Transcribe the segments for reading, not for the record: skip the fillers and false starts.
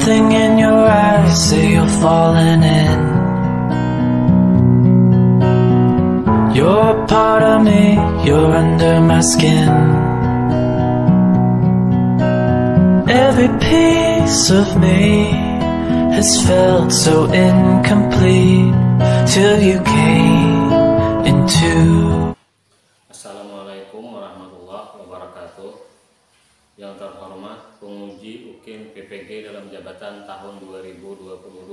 something in your eyes, say you're falling in. You're a part of me, you're under my skin. Every piece of me has felt so incomplete till you came into. Assalamualaikum warahmatullahi wabarakatuh. Yang terhormat penguji UKIM PPG dalam jabatan tahun 2022.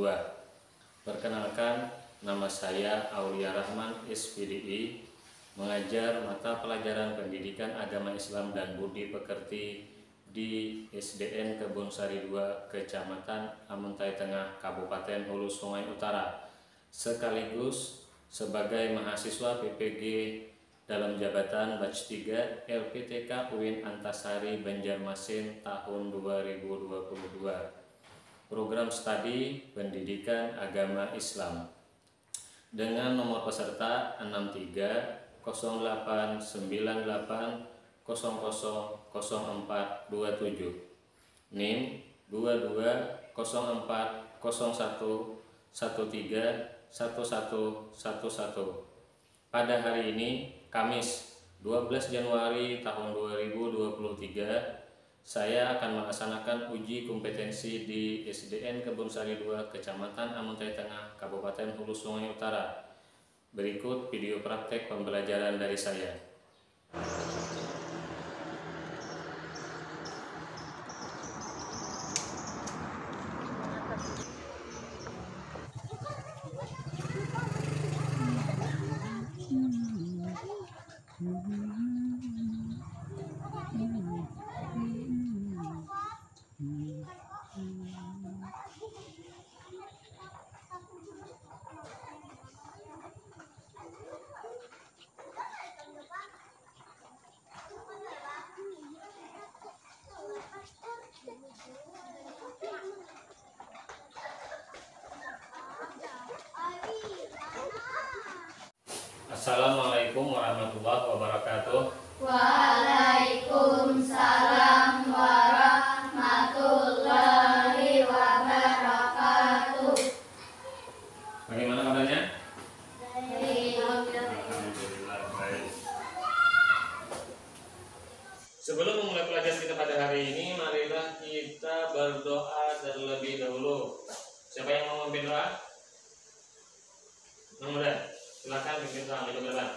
Perkenalkan, nama saya Aulia Rahman SPDI, mengajar mata pelajaran Pendidikan Agama Islam dan Budi Pekerti di SDN Kebun Sari 2, Kecamatan Amuntai Tengah, Kabupaten Hulu Sungai Utara, sekaligus sebagai mahasiswa PPG dalam jabatan Batch 3 LPTK UIN Antasari Banjarmasin tahun 2022. Program studi Pendidikan Agama Islam dengan nomor peserta 630898000427, NIM 220401131111. Pada hari ini, Kamis 12 Januari tahun 2023, saya akan melaksanakan uji kompetensi di SDN Kebun Sari 2, Kecamatan Amuntai Tengah, Kabupaten Hulu Sungai Utara. Berikut video praktek pembelajaran dari saya. Assalamualaikum warahmatullahi wabarakatuh. Waalaikumsalam warahmatullahi wabarakatuh. Bagaimana kabarnya? Baik. Alhamdulillah baik. Sebelum memulai pelajaran kita pada hari ini, marilah kita berdoa terlebih dahulu. Siapa yang mau memimpin doa? Yang muda, silakan pimpin doa. Itu berdoa.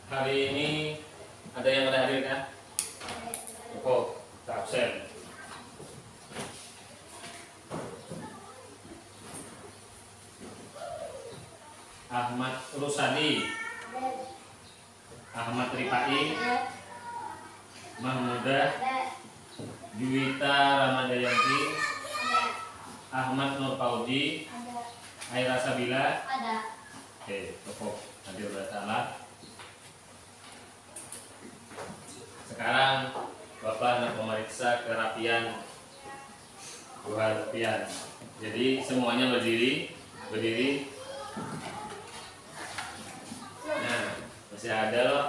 Hari ini ada yang ada hadir kan? Oh, tak absen. Ahmad Rusadi, Ahmad Rifai, Mahmudah, Juwita Ramadayanti, Ahmad Nur Fauzi, Ada. Aira Sabila. Ada. Oke, cukup. Tadi udah salah. Sekarang Bapak nak memeriksa kerapian dua rapian. Jadi semuanya berdiri. Nah, masih ada loh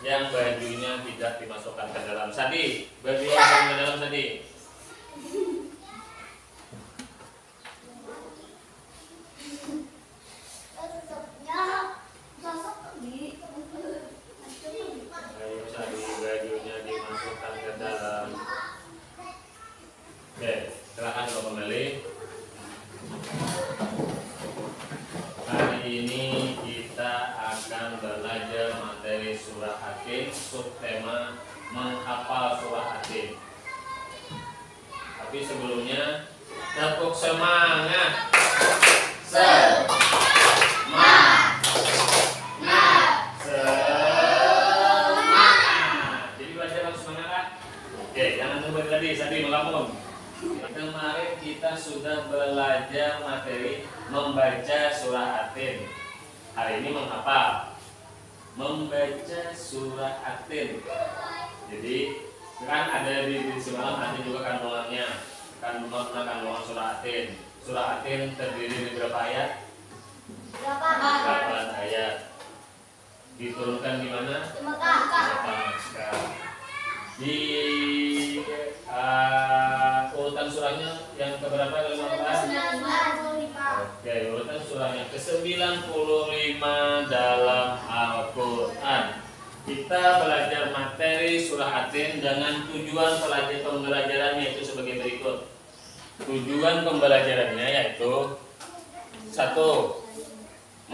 yang bajunya tidak dimasukkan ke dalam. Sadi, baju yang masuk ke dalam Sadi. Ayo Sadi, bajunya dimasukkan ke dalam. Oke, silakan kalau kembali. Hari ini kita akan belajar materi surah Hakim, subtema menghafal surah Hakim. Tapi sebelumnya, tepuk semangat. Jadi belajar harus semangat kan? Oke, jangan nunggu tadi melamun. Kemarin kita sudah belajar materi membaca surah Atin. Hari ini menghafal membaca surah Atin. Jadi kan ada di semalam ada juga kandungannya, kandungan surah Atin. Surah Atin terdiri dari berapa ayat? 8 ayat. Diturunkan di mana? Di Mekah. Mekah. Di urutan surahnya yang keberapa? 95. Oke, urutan surahnya ke-95 dalam Al-Quran. Kita belajar materi surah Atin dengan tujuan pembelajarannya itu sebagai berikut. Tujuan pembelajarannya yaitu 1.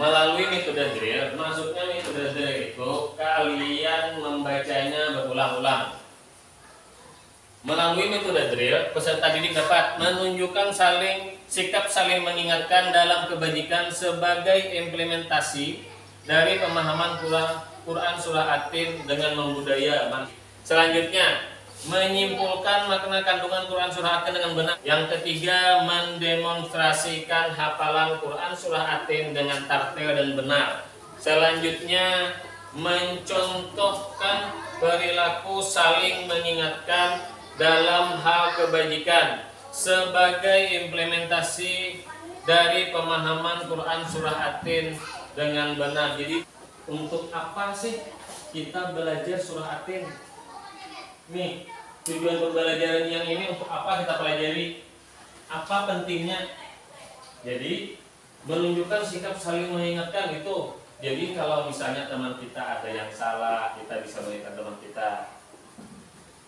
Melalui metode drill. Maksudnya metode drill itu kalian membacanya berulang-ulang. Melalui metode drill, peserta didik dapat menunjukkan sikap saling mengingatkan dalam kebajikan sebagai implementasi dari pemahaman Quran surah Atin dengan membudaya. Selanjutnya, menyimpulkan makna kandungan Quran surah Atin dengan benar. Yang ketiga, mendemonstrasikan hafalan Quran surah Atin dengan tartil dan benar. Selanjutnya, mencontohkan perilaku saling mengingatkan dalam hal kebajikan sebagai implementasi dari pemahaman Quran surah Atin dengan benar. Jadi untuk apa sih kita belajar surah Atin? Nih, tujuan pembelajaran yang ini untuk apa kita pelajari? Apa pentingnya? Jadi menunjukkan sikap saling mengingatkan itu. Jadi kalau misalnya teman kita ada yang salah, kita bisa mengingatkan teman kita.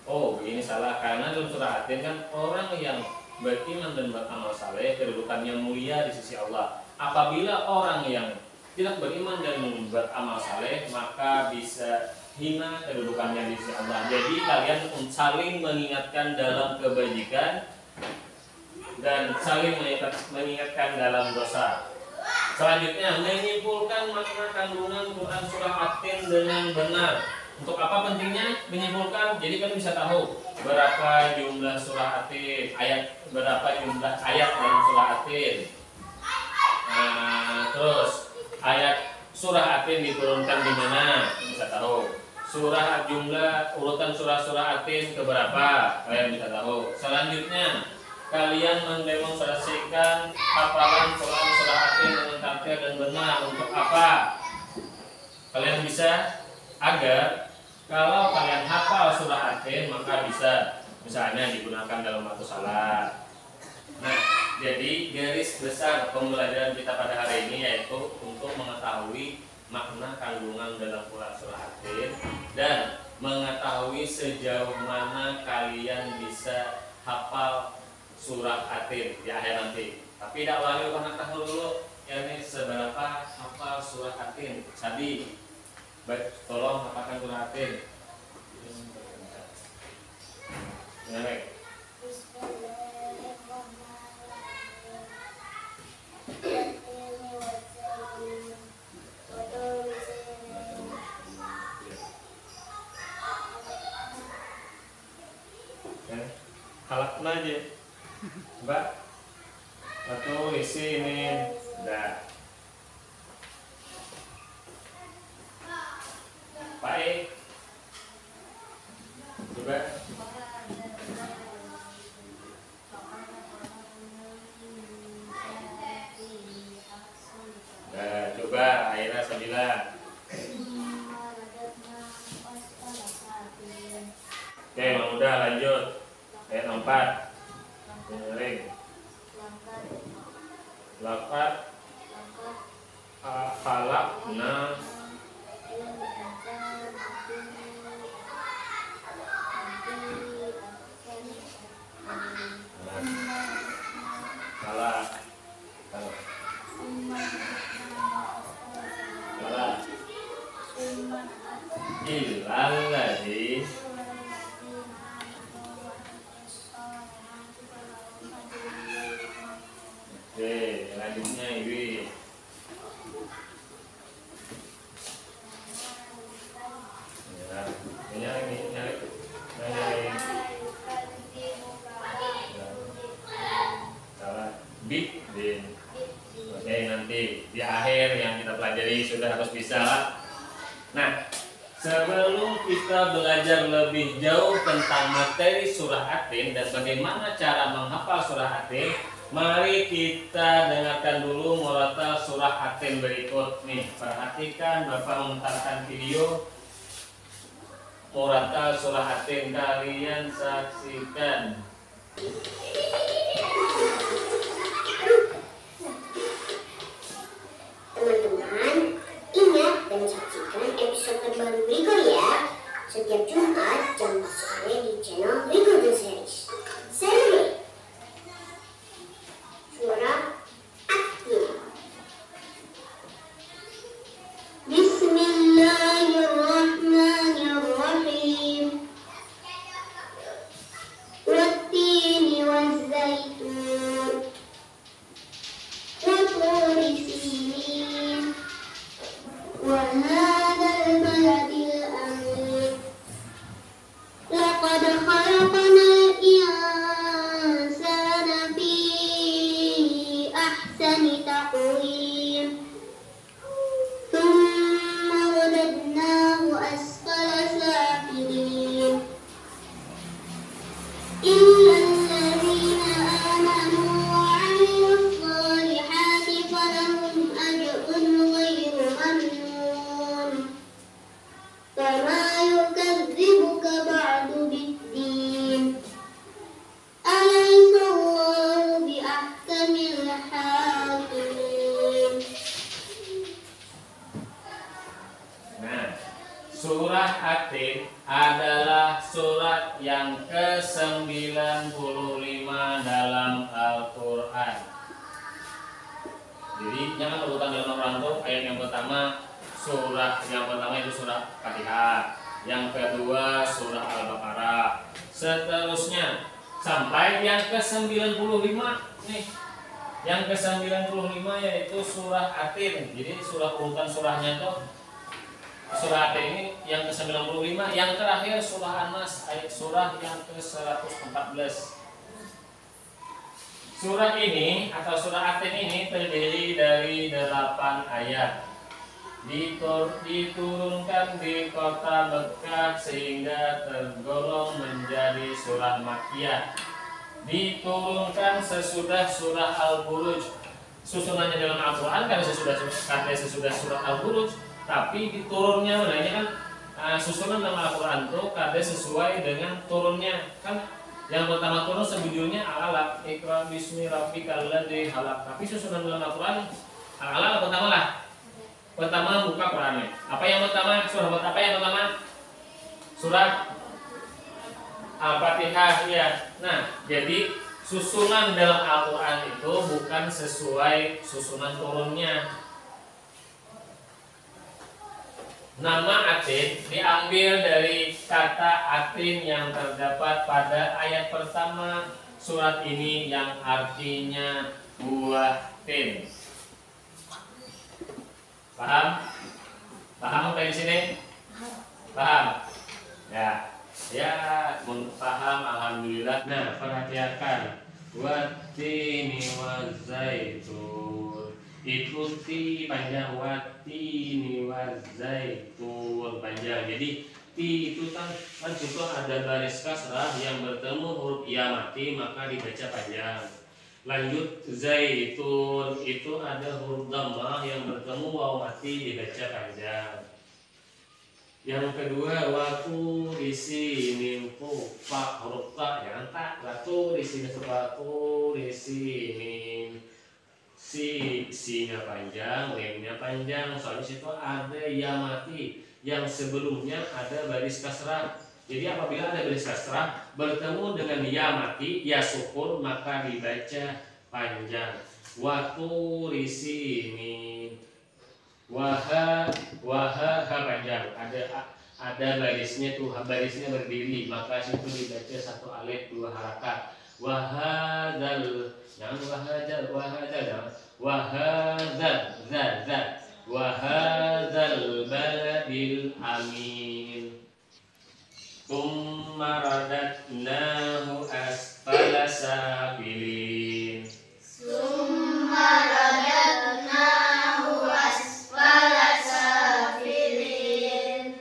Oh, begini salah, karena dalam surah Atin kan orang yang beriman dan beramal saleh kedudukannya mulia di sisi Allah. Apabila orang yang tidak beriman dan beramal saleh, maka bisa hina kedudukannya di sisi Allah. Jadi kalian saling mengingatkan dalam kebajikan dan saling mengingatkan dalam dosa. Selanjutnya, menyimpulkan makna kandungan Quran surah Atin dengan benar. Untuk apa pentingnya menyimpulkan? Jadi kalian bisa tahu berapa jumlah surah Atin, berapa jumlah ayat dalam surah Atin. Nah, terus ayat surah Atin diturunkan di mana? Bisa tahu. Jumlah urutan surah Atin keberapa? Kalian bisa tahu. Selanjutnya, kalian mendemonstrasikan hafalan Quran surah Atin dengan tartil dan benar. Untuk apa? Kalian bisa agar kalau kalian hafal surah Atin maka bisa misalnya digunakan dalam waktu salat. Nah, jadi garis besar pembelajaran kita pada hari ini yaitu untuk mengetahui makna kandungan dalam Quran surah Atin dan mengetahui sejauh mana kalian bisa hafal surah Atin di akhir nanti. Tapi tidak wali karena dulu ini seberapa hafal surah Atin. Sadi, baik, tolong hafalkan surah Atin. Baik. Halakna aja, Mbak. Satu isi ini. Udah. Baik. Coba. Nah, coba akhirnya 9. Oke, Mang udah lanjut. Ayat 4. Dengerin. Laqad khalaqna salah. Illal ladzi Oke, selanjutnya ini. Ya, nyari. Salah. Big din. Oke, nanti di akhir yang kita pelajari sudah harus bisa lah. Nah, sebelum kita belajar lebih jauh tentang materi surah At-Tin dan bagaimana cara menghafal surah At-Tin, mari kita dengarkan dulu murotal surah At-Tin berikut nih. Perhatikan, Bapak memutarkan video murotal surah At-Tin, kalian saksikan. Teman-teman, ingat dan saksikan episode terbaru Rigo ya. Setiap Jumat jam 4 sore di channel Rigo The Series. Celebrate surah At-Tin. Bismillahirrahmanirrahim. Wattini wazzaitun wa turi sinin wa hadzal baladil amin. Laqad khalaqnal insana fi ahsani taqwim. Thumma radadnahu asfala safilin. إلا الذين آمنوا وعملوا الصالحات فلهم أجر غير ممنون. فما يكذبك بعد بالدين. أليس الله بأحكم الحاكمين. Nah, surah At-Tin adalah surat yang ke-95 dalam Al-Quran. Jadi jangan urutan dalam Al-Quran tuh ayat yang pertama itu surah Fatihah, yang kedua surah Al-Baqarah, seterusnya sampai yang ke-95 nih. Yang ke-95 yaitu surah At-Tin. Jadi urutan surahnya tuh surah At-Tin ini yang ke-95, yang terakhir surah An-Nas, ayat surah yang ke-114. Surah ini atau surah At-Tin ini terdiri dari 8 ayat. Diturunkan di kota Mekah sehingga tergolong menjadi surah Makkiyah. Diturunkan sesudah surah Al-Buruj. Susunannya dalam Al-Quran karena sesudah surah Al-Buruj, tapi diturunnya kan susunan dalam Al-Quran itu kada sesuai dengan turunnya. Kan yang pertama turun sebelumnya Al-Alaq, Iqra bismi rabbikal ladzi khalaq. Tapi susunan dalam Al-Quran Al-Alaq pertama lah. Pertama buka Qurannya. Apa yang pertama? Surah apa yang pertama? Surah Al-Fatihah ya. Nah, jadi susunan dalam Al-Quran itu bukan sesuai susunan turunnya. Nama At-Tin diambil dari kata Atin yang terdapat pada ayat pertama surat ini yang artinya buah tin. Paham? Paham sampai di sini? Paham? Ya, paham. Alhamdulillah. Nah, perhatikan Wattini wazaitun. Ikuti panjang, wattini wazaitun panjang. Jadi ti itu kan contoh ada baris kasrah yang bertemu huruf ya mati maka dibaca panjang. Lanjut zaitun itu ada huruf dhammah yang bertemu waw mati dibaca panjang. Yang kedua watu di sini fa huruf ta yang tak watu di sini watu di sini si-nya panjang, lemnya panjang, soalnya situ ada ya mati yang sebelumnya ada baris kasrah. Jadi apabila ada baris kasrah bertemu dengan ya mati, ya sukun maka dibaca panjang. Watu di sini waha panjang, ada barisnya tuh, barisnya berdiri maka situ dibaca satu alif dua harakat. Wahadzal yang wahadzal baladil amin. Tsumma radatnahu asfala safilin.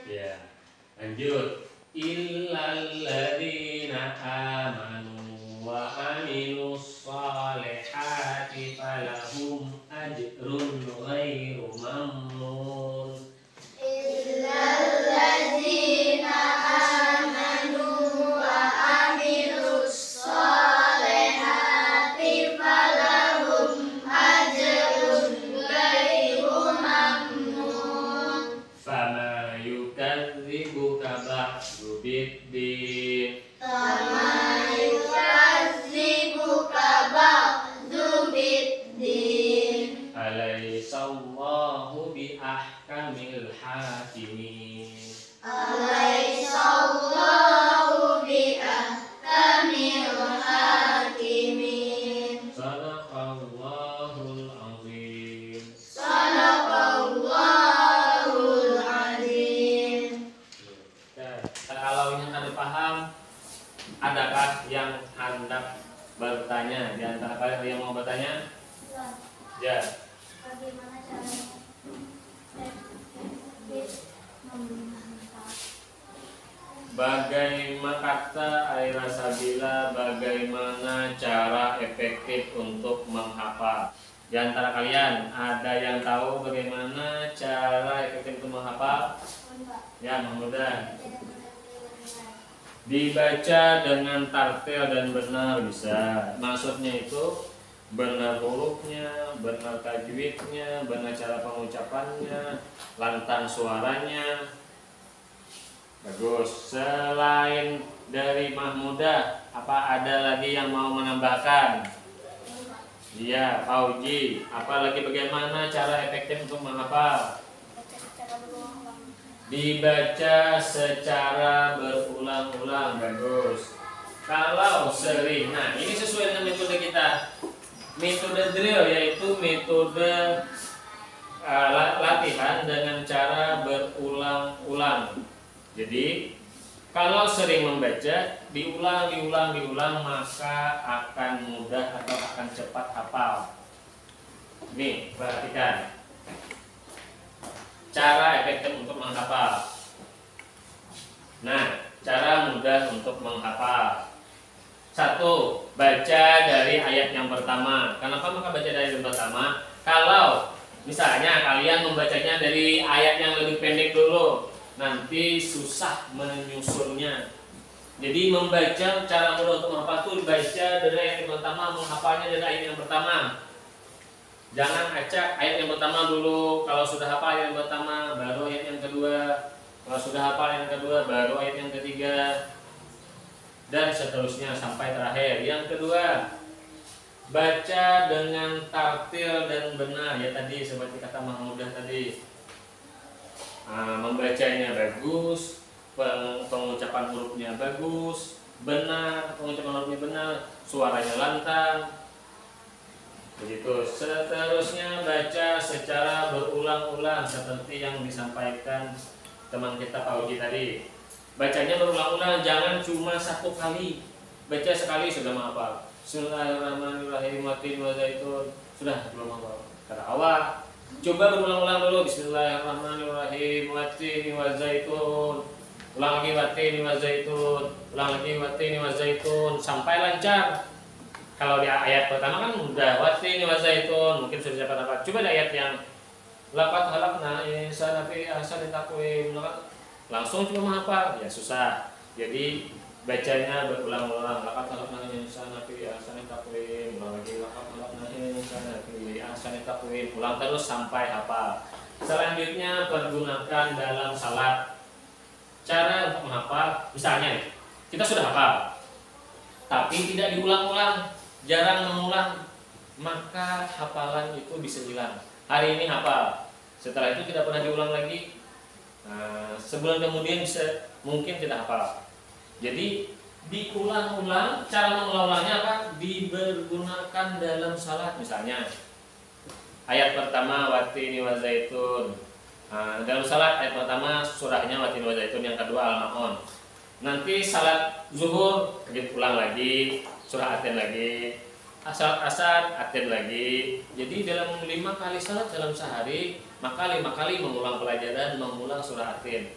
Ya, lanjut. Illalladzina amanu wa amilus shalihati falahum ajrun ghairu mamnun. Fama yukadzibuka ba'du biddin. Alaysallahu bi ahkamil hakimin. Sadaqallahul azim. Kalau yang ada paham, adakah yang hendak bertanya? Di antara kalian ada yang mau bertanya? Ya. Bagaimana caranya Bagaimana kata Aira Sabila, bagaimana cara efektif untuk menghafal? Di antara kalian ada yang tahu bagaimana cara efektif untuk menghafal? Ya, mudah. Dibaca dengan tartil dan benar bisa. Maksudnya itu benar hurufnya, benar tajwidnya, benar cara pengucapannya, lantang suaranya. Bagus. Selain dari Mahmudah, apa ada lagi yang mau menambahkan? Iya, Pak Uji. Apalagi bagaimana cara efektif untuk menghafal? Dibaca secara berulang-ulang. Bagus. Kalau sering, nah ini sesuai dengan metode kita. Metode drill yaitu metode latihan dengan cara berulang-ulang. Jadi kalau sering membaca, diulang maka akan mudah atau akan cepat hafal. Nih, perhatikan cara efektif untuk menghafal. Nah, cara mudah untuk menghafal. 1. Baca dari ayat yang pertama. Kenapa maka baca dari ayat yang pertama? Kalau misalnya kalian membacanya dari ayat yang lebih pendek dulu, nanti susah menyusunnya. Jadi membaca cara mudah untuk menghafal itu baca dari ayat yang pertama, menghafalnya dari ayat yang pertama. Jangan acak ayat yang pertama dulu. Kalau sudah hafal ayat yang pertama, baru ayat yang kedua. Kalau sudah hafal ayat yang kedua, baru ayat yang ketiga. Dan seterusnya sampai terakhir. Yang kedua, baca dengan tartil dan benar. Ya tadi seperti kata Mahmudah tadi. Membacanya bagus, pengucapan hurufnya bagus, benar, pengucapan hurufnya benar, suaranya lantang. Begitu. Seterusnya baca secara berulang-ulang seperti yang disampaikan teman kita Pak Uji tadi. Bacanya berulang-ulang, jangan cuma satu kali. Baca sekali sudah menghafal. Bismillahirrahmanirrahim. Watin wa zaitun. Sudah belum apa? Kata awal. Coba berulang-ulang dulu. Bismillahirrahmanirrahim. Watin wa zaitun. Ulang lagi watin wa zaitun. Ulang lagi watin wa zaitun sampai lancar. Kalau di ayat pertama kan udah watin wa zaitun, mungkin sudah dapat apa. Coba di ayat yang laqad khalaqna insana fi ahsani taqwim, langsung cuma menghafal ya susah. Jadi bacanya berulang-ulang. Laqad khalaqna insana fi ahsani taqwim, ulang lagi laqad khalaqna insana fi ahsani taqwim, ulang terus sampai hafal. Selanjutnya pergunakan dalam salat. Cara untuk menghafal, misalnya kita sudah hafal, tapi tidak diulang-ulang, jarang mengulang, maka hafalan itu bisa hilang. Hari ini hafal, setelah itu tidak pernah diulang lagi. Sebulan kemudian bisa mungkin tidak hafal. Jadi diulang-ulang. Cara mengulang-ulangnya apa? Dipergunakan dalam salat. Misalnya ayat pertama watini wa zaitun. Dalam salat ayat pertama surahnya watini wa zaitun, yang kedua al-ma'un. Nanti salat zuhur diulang lagi, surah Atin lagi. Salat asar Atin lagi. Jadi dalam 5 kali salat dalam sehari, maka 5 kali mengulang pelajaran, mengulang surah Atin.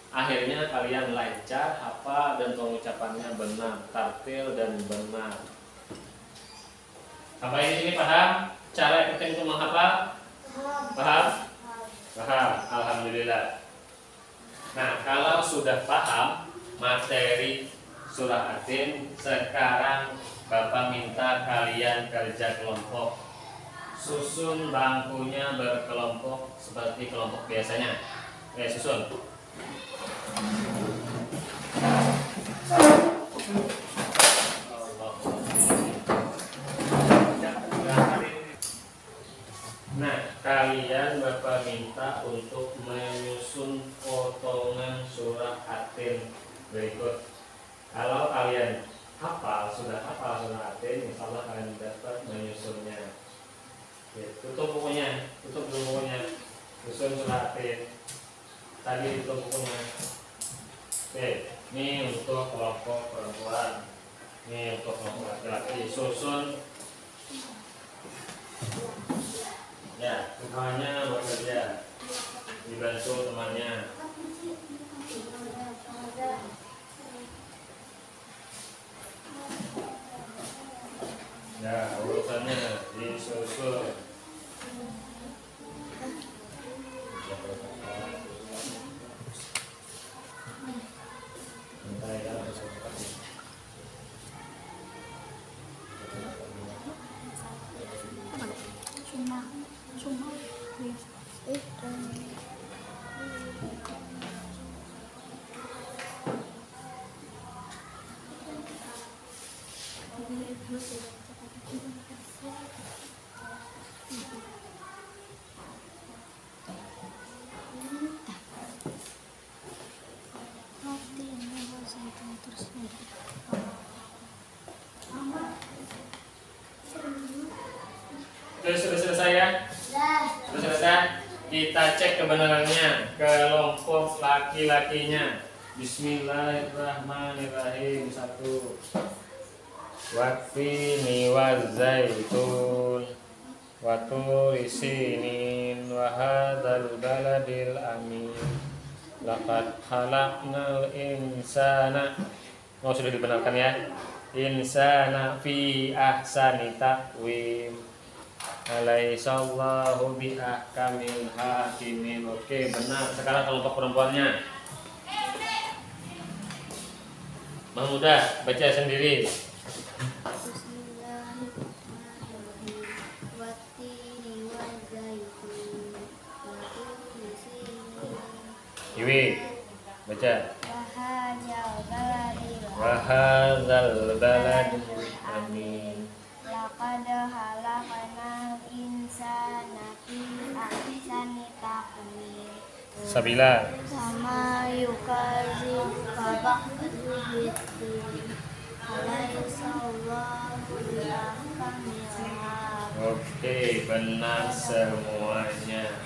Akhirnya kalian lancar, hafal, dan pengucapannya benar, tartil dan benar. Sampai di sini paham? Cara yang penting untuk menghafal? Paham? Paham, alhamdulillah. Nah, kalau sudah paham materi surah Atin, sekarang Bapak minta kalian kerja kelompok. Susun bangkunya berkelompok seperti kelompok biasanya. Susun. Nah, kalian Bapak minta untuk menyusun potongan surah Atin berikut. Kalau kalian sudah hafal surah Atin, insya Allah kalian dapat menyusunnya. Ya, tutup bukunya, tutup dulu bukunya, susun surah Atin. Tadi tutup bukunya. Oke, ini untuk kelompok perempuan, ini untuk kelompok laki-laki. Susun. Ya, semuanya bekerja, dibantu temannya. Ya, urusannya disusun. Sudah selesai ya? Sudah selesai? Kita cek kebenarannya. Kelompok laki-lakinya. Bismillahirrahmanirrahim. 1. Wattini wazzaitun wa turi sinin wa hadzal baladil amin. Laqad khalaqnal insana. Sudah dibenarkan ya. Insana fi ahsani taqwim. Alaihissallahu biahkamil hakimin. Oke, benar. Sekarang kelompok perempuannya. Mudah, baca sendiri. Iwi, baca. Wahadzal baladil amin. Laqad khalaqnal insana fi ahsani taqwim. Sabila. Sama yukazib fabaqdu biddin. Alaihissallahu biahkamil hakim. Oke, benar semuanya.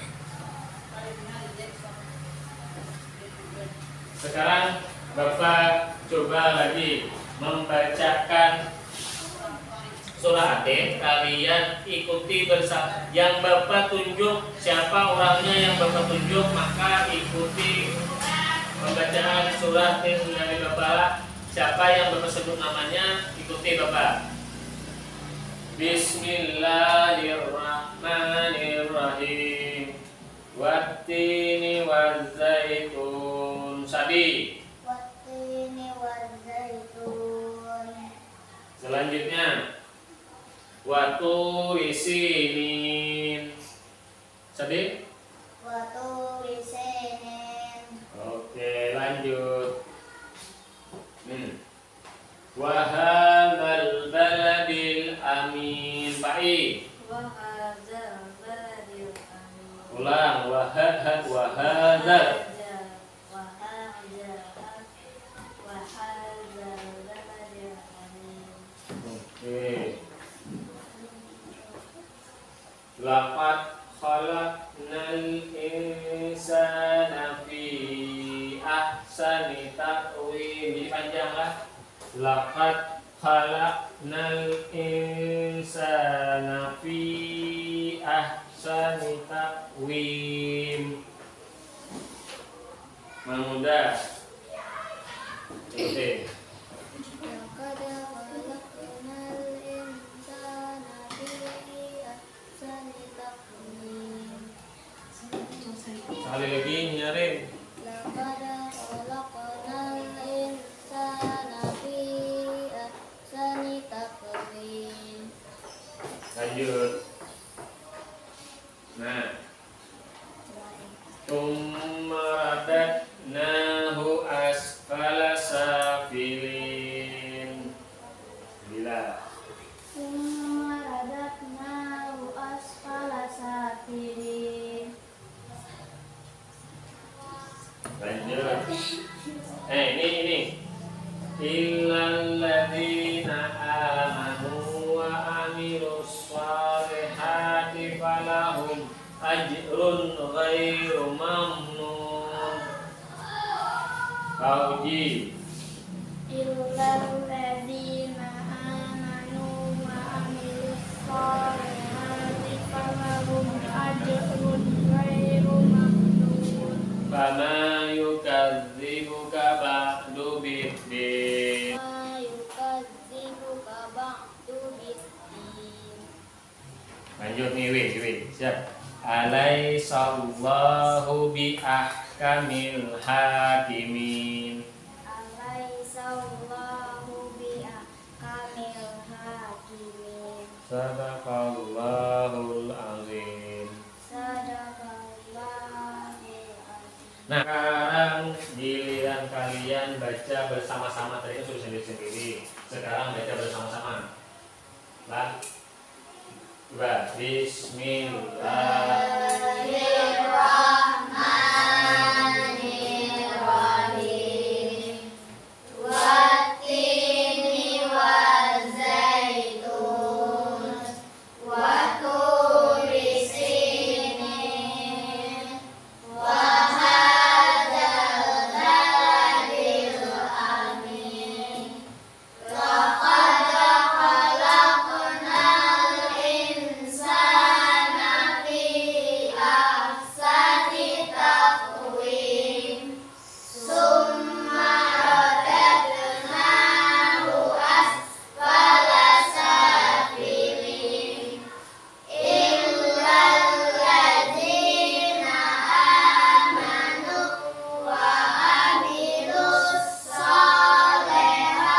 Sekarang Bapak coba lagi membacakan surah Atin, kalian ikuti bersama. Yang Bapak tunjuk siapa orangnya yang Bapak tunjuk, maka ikuti pembacaan surah Atin dari Bapak. Siapa yang Bapak sebut namanya, ikuti Bapak. Bismillahirrahmanirrahim. Wattini wazzaitun. Sabi. Wattini wazzaitun. Selanjutnya Waturi sinin. Sabi. Waturi sinin. Oke, lanjut. Wahadzal baladil amin. Baik. Wahadzal baladil amin. Ulang. Wahadzal. Oke. Laqad khalaqnal insana fi ahsani taqwim. Jadi panjang lah. Laqad khalaqnal insana fi ahsani taqwim. Mudah. Oke. Laqad khalaqnal insana fi ahsani taqwim. Sekali lagi nyarin. Laqad khalaqnal insana fi ahsani taqwim. Lanjut. Nah, Tummaradnahu asfala safilin. Bila Summaradnahu asfala safilin. lanjut. Ini illal ladzina amanu wa amilus shalihati falahum ajrun ghairu mamnun. Pauji. Illal ladzina amanu wa amilus shalihati falahum ajrun ghairu mamnun. Fama yukadzibuka ba'du biddin. Ma yukadzibuka ba'du biddin. Lanjut nih, Wi. Siap. Alaisallahu bi ahkamil hakimin. Alaisallahu bi ahkamil hakimin. Sadaqallahul azim. Sadaqallahul azim. Nah, sekarang giliran kalian baca bersama-sama. Tadi kan sudah sendiri-sendiri. Sekarang baca bersama-sama. Lah. Coba. Bismillahirrahmanirrahim. Wattini wazzaitun. Waturi sinin. Wahadzal baladil amin. Laqad khalaqnal insana fi ahsani taqwim. Summa radadnahu asfala safilin. Illal ladzina amanu wa amilus shalihati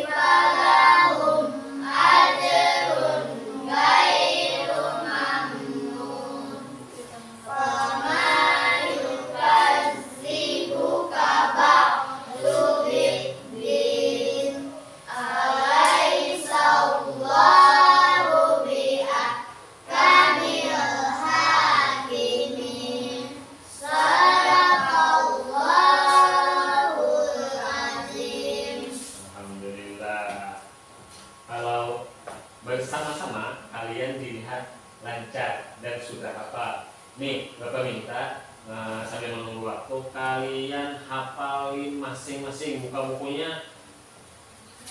falahum ajrun ghairu mamnun. Fama yukadzibuka ba'du biddin. Alaisallahu bi ahkamil hakimin. Sadaqallahul azim. Alhamdulillah. Kalau bersama-sama kalian dilihat lancar dan sudah hafal. Nih, Bapak minta sambil menunggu waktu kalian hafalin masing-masing buka bukunya.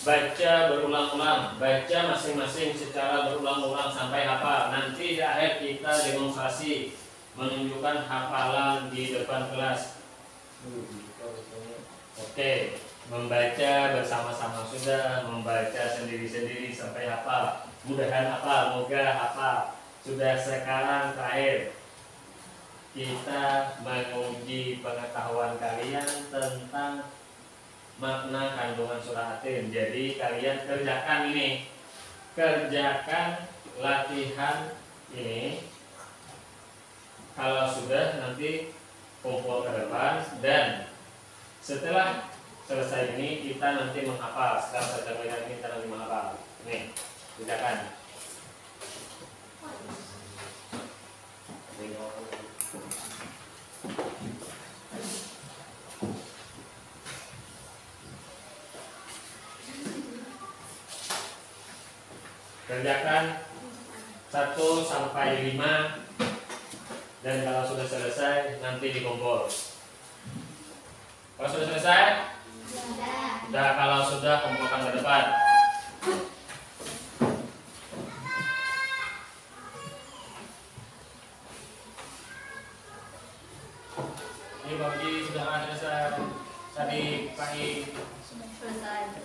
baca berulang-ulang, baca masing-masing secara berulang-ulang sampai hafal. Nanti di akhir kita demonstrasi menunjukkan hafalan di depan kelas. Oke, membaca bersama-sama sudah, membaca sendiri-sendiri sampai hafal. Mudahan hafal, moga hafal. Sudah, sekarang terakhir kita menguji pengetahuan kalian tentang makna kandungan surah Atin. Jadi kalian kerjakan ini, kerjakan latihan ini. Kalau sudah, nanti kumpul ke depan, dan setelah selesai ini kita nanti menghafal. Sekarang saya lihat ini, kita nanti menghafal. Nih, kerjakan. Kerjakan 1 sampai 5, dan kalau sudah selesai nanti dikumpul. Kalau sudah selesai? Sudah. Kalau sudah, kumpulkan ke depan. Ini Pak Uji sudah selesai. Tadi pagi Selesai.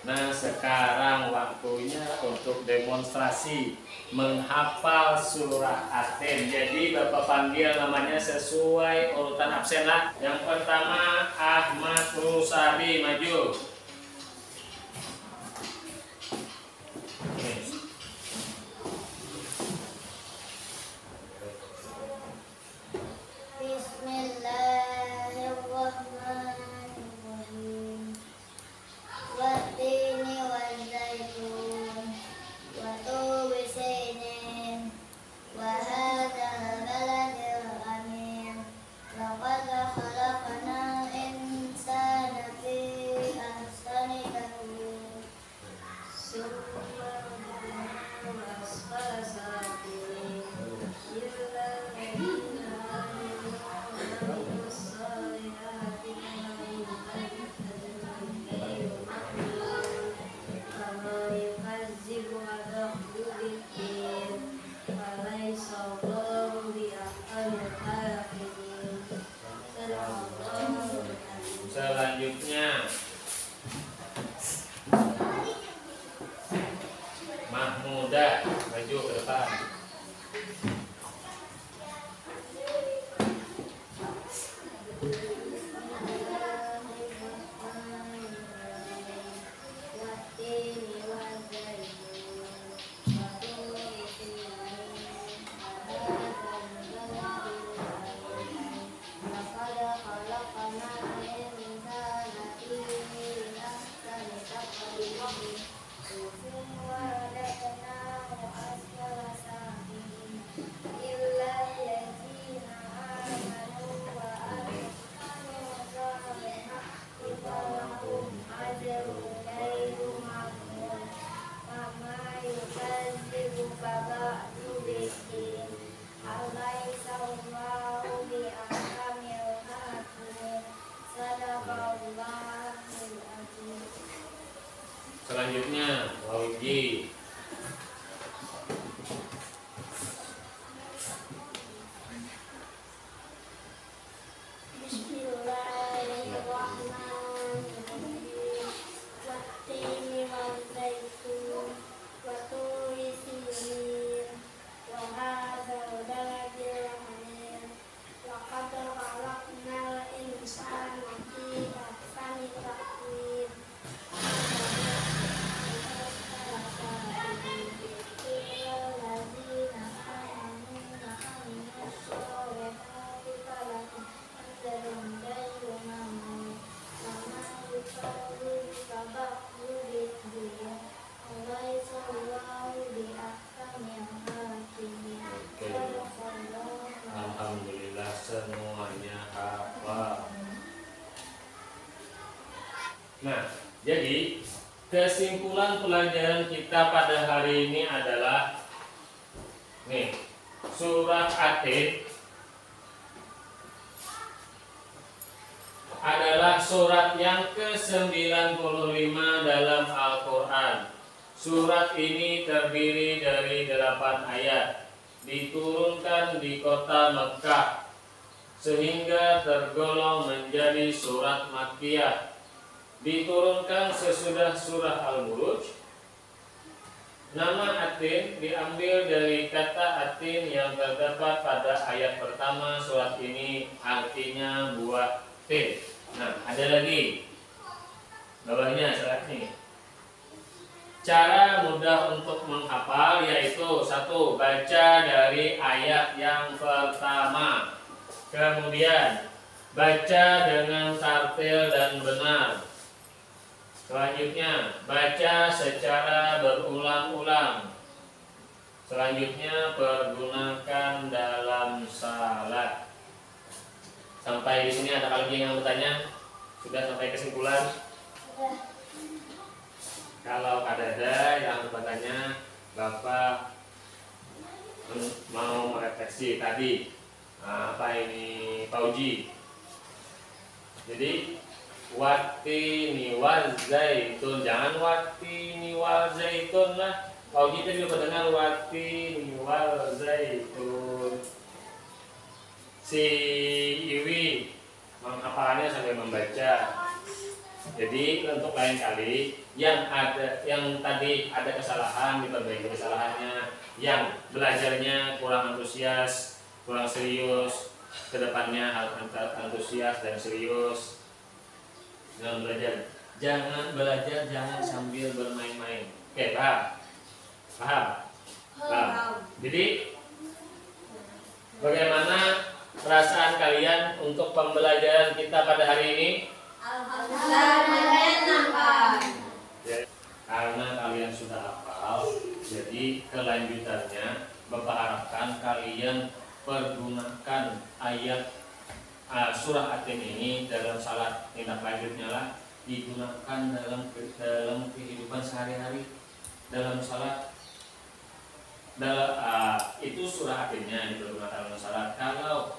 Nah, sekarang waktunya untuk demonstrasi menghafal surah Atin. Jadi Bapak panggil namanya sesuai urutan absen lah. Yang pertama Ahmad Rusadi, maju. Nih. Bismillahirrahmanirrahim. Wattini wazzaitun wa turi sinin wa hadzal baladil amin. Laqad khalaqnal insana fi ahsani taqwim. Summa radadnahu asfala safilin. Illa alladhina amanu wa amilus solihati Selanjutnya Mahmudah, maju ke depan. Selanjutnya Wauji. Bismillahirrahmanirrahim. Wattini wazzaitun wa turi sinin wa hadzal baladil amin. Laqad khalaqnal insana fi ahsani taqwim. Alhamdulillah semuanya hafal. Nah, jadi kesimpulan pelajaran kita pada hari ini adalah nih, surat Atin adalah surat yang ke-95 dalam Al-Quran. Surat ini terdiri dari 8 ayat, diturunkan di kota Mekkah, sehingga tergolong menjadi surat Makkiyah. Diturunkan sesudah surah Al-Buruj. Nama Atin diambil dari kata Atin yang terdapat pada ayat pertama surat ini, artinya buah tin. Nah, ada lagi bawahnya surat ini. Cara mudah untuk menghafal yaitu 1. Baca dari ayat yang pertama. Kemudian baca dengan tartil dan benar. Selanjutnya baca secara berulang-ulang. Selanjutnya pergunakan dalam salat. Sampai di sini ada lagi yang bertanya? Sudah sampai kesimpulan? Kalau ada yang bertanya, Bapak mau merefleksi tadi. Apa ini Pak Uji? Jadi watini wal zaitun, jangan watini wal zaitun lah. Pak Uji tadi udah dengar watini wal zaitun. Si Iwi menghafalannya sambil membaca. Jadi untuk lain kali yang tadi ada kesalahan diperbaiki kesalahannya, yang belajarnya kurang antusias, kurang serius, kedepannya harus antusias dan serius dalam belajar. Jangan belajar, jangan sambil bermain-main. Oke, paham? Paham. Jadi bagaimana perasaan kalian untuk pembelajaran kita pada hari ini? Alhamdulillah menyenangkan. Karena kalian sudah hafal, jadi kelanjutannya Bapak harapkan kalian pergunakan ayat surah Atin ini dalam salat. Tindak lanjutnya lah digunakan dalam kehidupan sehari-hari, dalam salat. Itu surah Atinnya digunakan dalam salat. Kalau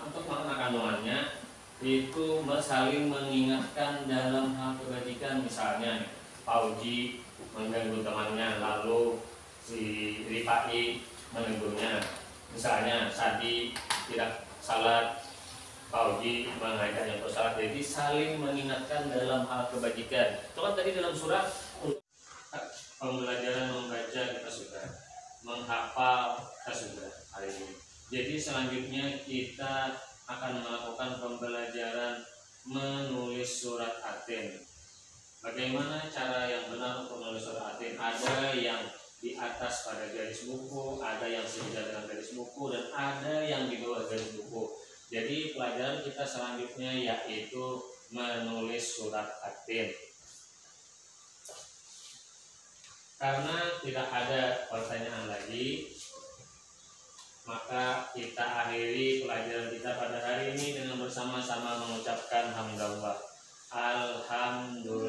untuk makna kandungannya itu saling mengingatkan dalam hal kebajikan. Misalnya Pak Uji mengganggu temannya, lalu si Rifai menegurnya. Misalnya Sadi tidak salat, Pak Uji mengajaknya untuk salat. Jadi saling mengingatkan dalam hal kebajikan. Itu kan tadi dalam surat. Pembelajaran membaca kita sudah, menghafal kita sudah hari ini. Jadi selanjutnya kita akan melakukan pembelajaran menulis surat Atin. Bagaimana cara yang benar untuk menulis surat Atin? Ada yang di atas pada garis buku, ada yang sejajar dengan garis buku, dan ada yang di bawah garis buku. Jadi pelajaran kita selanjutnya yaitu menulis surat Atin. Karena tidak ada pertanyaan lagi, maka kita akhiri pelajaran kita pada hari ini dengan bersama-sama mengucapkan hamdalillah. Alhamdulillah.